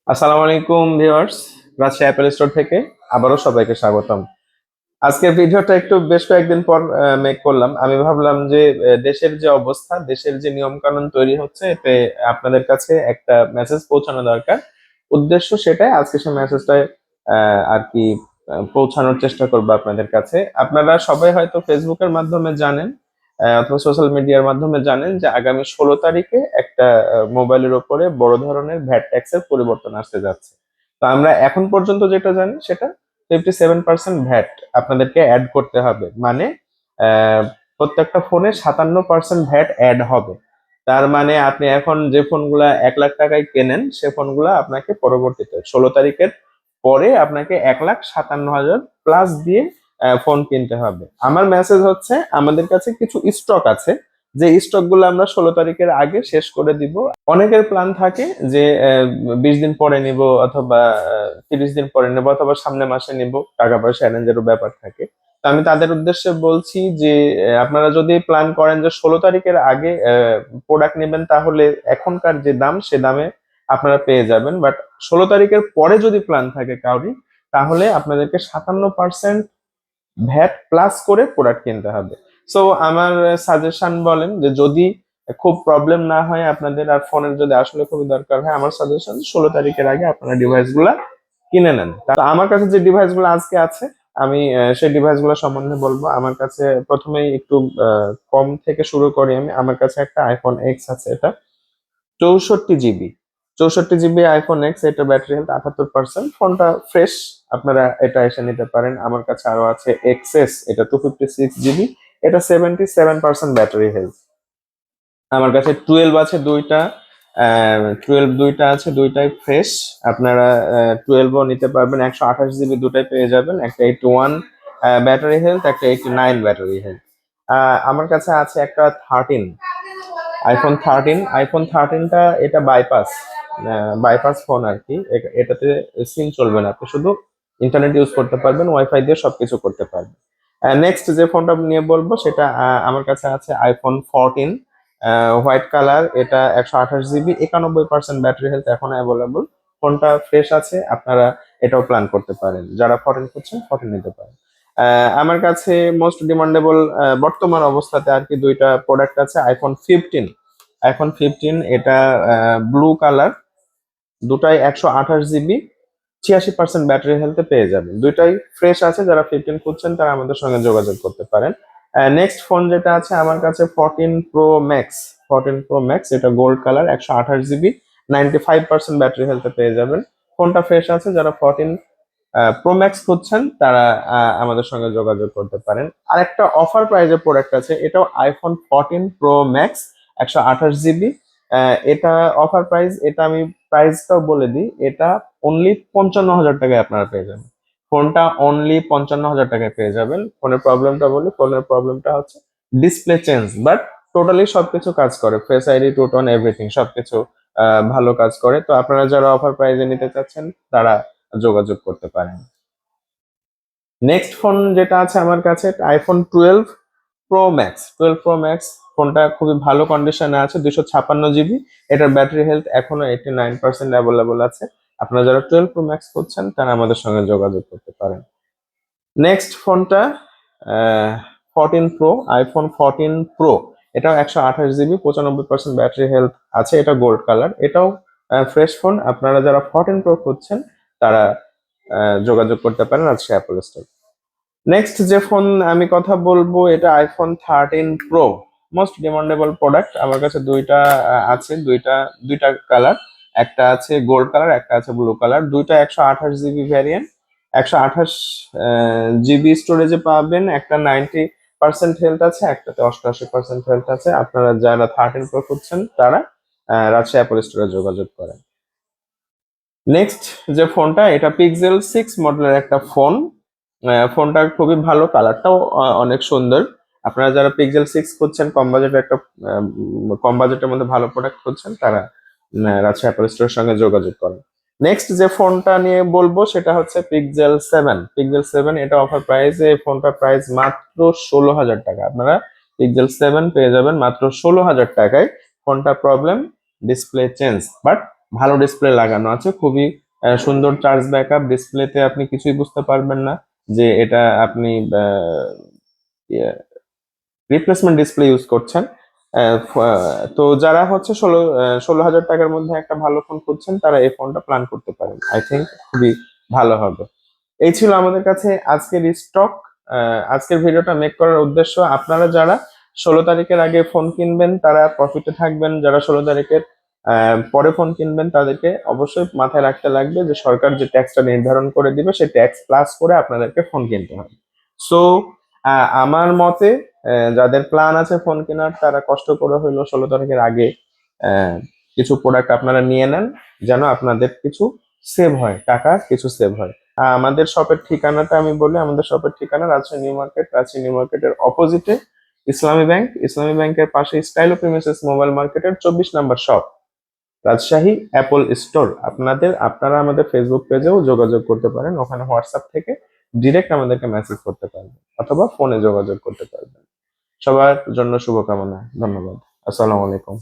আসসালামু আলাইকুম viewers, Rajshahi Apple store থেকে আবারও সবাইকে স্বাগতম। আজকের ভিডিওটা একটু বেশ কয়েকদিন পর মেক করলাম। আমি ভাবলাম যে দেশের যে অবস্থা, দেশের যে নিয়ম কানুন তৈরি হচ্ছে, এতে আপনাদের কাছে একটা মেসেজ পৌঁছানো দরকার। উদ্দেশ্য সেটাই, আজকে সেই মেসেজটাই আর কি পৌঁছানোর চেষ্টা করবো আপনাদের কাছে। আপনারা সবাই হয়তো ফেসবুকের মাধ্যমে জানেন, অথবা সোশ্যাল মিডিয়ার মাধ্যমে জানেন যে আগামী 16 তারিখে একটা মোবাইলের ওপরে বড় ধরনের ভ্যাট ট্যাক্সের পরিবর্তন আসতে যাচ্ছে। তো আমরা এখন পর্যন্ত যেটা জানি সেটা 57% ভ্যাট আপনাদেরকে অ্যাড করতে হবে। মানে আহ, প্রত্যেকটা ফোনে 57% ভ্যাট অ্যাড হবে। তার মানে আপনি এখন যে ফোনগুলা 1 লাখ টাকায় কেনেন, সে ফোনগুলা আপনাকে পরবর্তীতে 16 তারিখের পরে আপনাকে 1,57,000 প্লাস দিয়ে ফোন কিনতে হবে। আমার মেসেজ হচ্ছে, আমাদের কাছে কিছু স্টক আছে, যে স্টক গুলো আমরা 16 তারিখের আগে শেষ করে দিব। অনেকের প্ল্যান থাকে যে 20 দিন পরে নিব, অথবা 30 দিন পরে নেব, অথবা সামনে মাসে নিব, টাকা পয়সা অ্যারেঞ্জেরও ব্যাপার থাকে। তো আমি তাদের উদ্দেশ্যে বলছি যে আপনারা যদি প্ল্যান করেন যে 16 তারিখের আগে প্রোডাক্ট নেবেন, তাহলে এখনকার যে দাম সে দামে আপনারা পেয়ে যাবেন। বাট 16 তারিখের পরে যদি প্ল্যান থাকে কাউরি, তাহলে আপনাদেরকে 57% ভ্যাট প্লাস করে প্রোডাক্ট কিনতে হবে। সো আমার সাজেশন, বলেন যে যদি খুব প্রবলেম না হয় আপনাদের, আর ফোনের যদি আসলে খুবই দরকার হয়, আমার সাজেশন 16 তারিখের আগে আপনারা ডিভাইস গুলা কিনে নেন। তা আমার কাছে যে ডিভাইস গুলো আজকে আছে, আমি সেই ডিভাইস গুলো সম্বন্ধে বলবো। আমার কাছে প্রথমেই একটু কম থেকে শুরু করি। আমার কাছে একটা আইফোন এক্স আছে, এটা 64 জিবি। 64 জিবি আইফোন এক্স, এটা ব্যাটারি হেলথ 78%। ফোনটা ফ্রেশ, আপনারা এটা এসে নিতে পারেন। আমার কাছে আরো আছে এক্সএস, এটা 256 জিবি, এটা 77% ব্যাটারি হেলথ। আমার কাছে 12 আছে দুইটা, 12 দুইটা আছে, দুইটাই ফ্রেশ। আপনারা 12ও নিতে পারবেন, 128 জিবি দুটাই পেয়ে যাবেন। একটা 81 ব্যাটারি হেলথ, একটা 89 ব্যাটারি হেলথ। আমার কাছে আছে একটা 13, আইফোন 13টা, এটা বাইপাস ফোন আর কি। এটাতে সিম চলবে না, আপনি শুধু ইন্টারনেট ইউজ করতে পারবেন, ওয়াইফাই দিয়ে সবকিছু করতে পারবেন। নেক্সট যে ফোনটা নিয়ে বলবো সেটা আমার কাছে আছে আইফোন 14, হোয়াইট কালার, এটা 128 জিবি, 91% ব্যাটারি হেলথ এখন অ্যাভেলেবল। ফোনটা ফ্রেশ আছে, আপনারা এটাও প্ল্যান করতে পারেন। যারা 14 খুঁজছেন 14 নিতে পারেন। আমার কাছে মোস্ট ডিমান্ডেবল বর্তমান অবস্থাতে আর কি দুইটা প্রোডাক্ট আছে। আইফোন 15, এটা ব্লু কালার, দুটাই 128 জিবি, 86% ব্যাটারি হেলথে পেয়ে যাবেন। দুইটাই ফ্রেশ আছে, যারা 15 খুঁজছেন তারা আমাদের সঙ্গে যোগাযোগ করতে পারেন। নেক্সট ফোন যেটা আছে আমার কাছে 14 প্রো ম্যাক্স। 14 প্রো ম্যাক্স, এটা গোল্ড কালার, 128 জিবি, 95% ব্যাটারি হেলথে পেয়ে যাবেন। ফোনটা ফ্রেশ আছে, যারা 14 প্রো ম্যাক্স খুঁজছেন তারা আমাদের সঙ্গে যোগাযোগ করতে পারেন। আর একটা অফার প্রাইজের প্রোডাক্ট আছে, এটাও আইফোন 14 প্রো ম্যাক্স, 128 জিবি। এটা অফার প্রাইস, এটা আমি প্রাইসটাও বলে দিই, এটা অনলি 55,000 টাকায় আপনারা পেয়ে যাবেন। ফোনটা অনলি 55,000 টাকায় পেয়ে যাবেন। ফোনের প্রবলেমটা বলি, ফোনের প্রবলেমটা হচ্ছে ডিসপ্লে চেঞ্জ, বাট টোটালি সবকিছু কাজ করে, face ID, two tone, everything সবকিছু ভালো কাজ করে। তো আপনারা যারা অফার প্রাইজে নিতে চাচ্ছেন তারা যোগাযোগ করতে পারেন। নেক্সট ফোন যেটা আছে আমার কাছে, আইফোন 12 প্রো ম্যাক্স। ফোনটা খুবই ভালো কন্ডিশনে আছে, 256 জিবি। এটার ব্যাটারি হেলথ এখনো 89% অ্যাভেলেবল আছে। আপনারা যারা 12 প্রো ম্যাক্স করছেন তারা আমাদের সঙ্গে যোগাযোগ করতে পারেন। নেক্সট ফোনটা 14 প্রো, আইফোন 14 প্রো, এটাও 128 জিবি, 95% ব্যাটারি হেলথ আছে, এটা গোল্ড কালার, এটাও ফ্রেশ ফোন। আপনারা যারা 14 প্রো খুঁজছেন তারা যোগাযোগ করতে পারেন আজকে অ্যাপল স্টোর। নেক্সট যে ফোন আমি কথা বলবো, এটা iPhone 13 pro, most demandable product. আমার কাছে দুইটা আছে, দুইটা দুইটা কালার, একটা আছে গোল্ড কালার, একটা আছে ব্লু কালার। দুইটা 128 জিবি ভ্যারিয়েন্ট, 128 জিবি স্টোরেজে পাবেন। একটা 90% হেলথ আছে, একটাতে 88% হেলথ আছে। আপনারা যারা 13 প্রো খুঁজছেন তারা রাজশাহী অ্যাপল স্টোরে যোগাযোগ করেন। নেক্সট যে ফোনটা, এটা পিক্সেল 6 মডেলের একটা ফোন। ফোনটা খুবই ভালো, কালারটাও অনেক সুন্দর। আপনারা যারা পিক্সেল 6 খুঁজছেন, কম বাজেটের মধ্যে ভালো প্রোডাক্ট খুঁজছেন, তারা রাজশাহী অ্যাপল স্টোরের সঙ্গে যোগাযোগ করেন। নেক্সট যে ফোনটা নিয়ে বলবো সেটা হচ্ছে পিক্সেল 7। এটা অফার প্রাইসে, ফোনটার প্রাইস মাত্র 16,000 টাকা। আপনারা পিক্সেল 7 পেয়ে যাবেন মাত্র 16,000 টাকায়। ফোনটা প্রবলেম ডিসপ্লে চেঞ্জ, বাট ভালো ডিসপ্লে লাগানো আছে, খুবই সুন্দর চার্জ ব্যাকআপ। ডিসপ্লেতে আপনি কিছুই বুঝতে পারবেন না যে এটা আপনি রিপ্লেসমেন্ট ডিসপ্লে ইউজ করছেন। তো যারা হচ্ছে 16,000 টাকার মধ্যে একটা ভালো ফোন খুঁজছেন, তারা এই ফোনটা প্ল্যান করতে পারেন। আই থিঙ্ক খুবই ভালো হবে। এই ছিল আমাদের কাছে আজকের স্টক। আজকের ভিডিওটা মেক করার উদ্দেশ্য, আপনারা যারা 16 তারিখের আগে ফোন কিনবেন তারা প্রফিটে থাকবেন, যারা 16 তারিখের পরে ফোন কিনবেন তাদেরকে অবশ্যই মাথায় রাখতে লাগবে যে সরকার যে ট্যাক্সটা নির্ধারণ করে দিবে সেই ট্যাক্স প্লাস করে আপনাদেরকে ফোন কিনতে হবে। সো আমার মতে যাদের প্ল্যান আছে ফোন কেনার, তারা কষ্ট করে হইলো 16 তারিখের আগে আহ, কিছু প্রোডাক্ট আপনারা নিয়ে নেন, যেন আপনাদের কিছু সেভ হয়, টাকা কিছু সেভ হয়। আমাদের শপের ঠিকানাটা আমি বলি, আমাদের শপের ঠিকানা Rajshahi new market. Rajshahi new মার্কেটের অপোজিটে ইসলামী ব্যাংক, ইসলামী ব্যাংকের পাশে স্টাইলো প্রিমিসেস মোবাইল মার্কেটের 24 নম্বর শপ, রাজশাহী অ্যাপল স্টোর। আপনারা আমাদের ফেসবুক পেজেও যোগাযোগ করতে পারেন, ওখানে হোয়াটসঅ্যাপ থেকে ডিরেক্ট আমাদেরকে মেসেজ করতে পারবেন অথবা ফোনে যোগাযোগ করতে পারবেন। সবার জন্য শুভকামনা, ধন্যবাদ, আসসালামু আলাইকুম।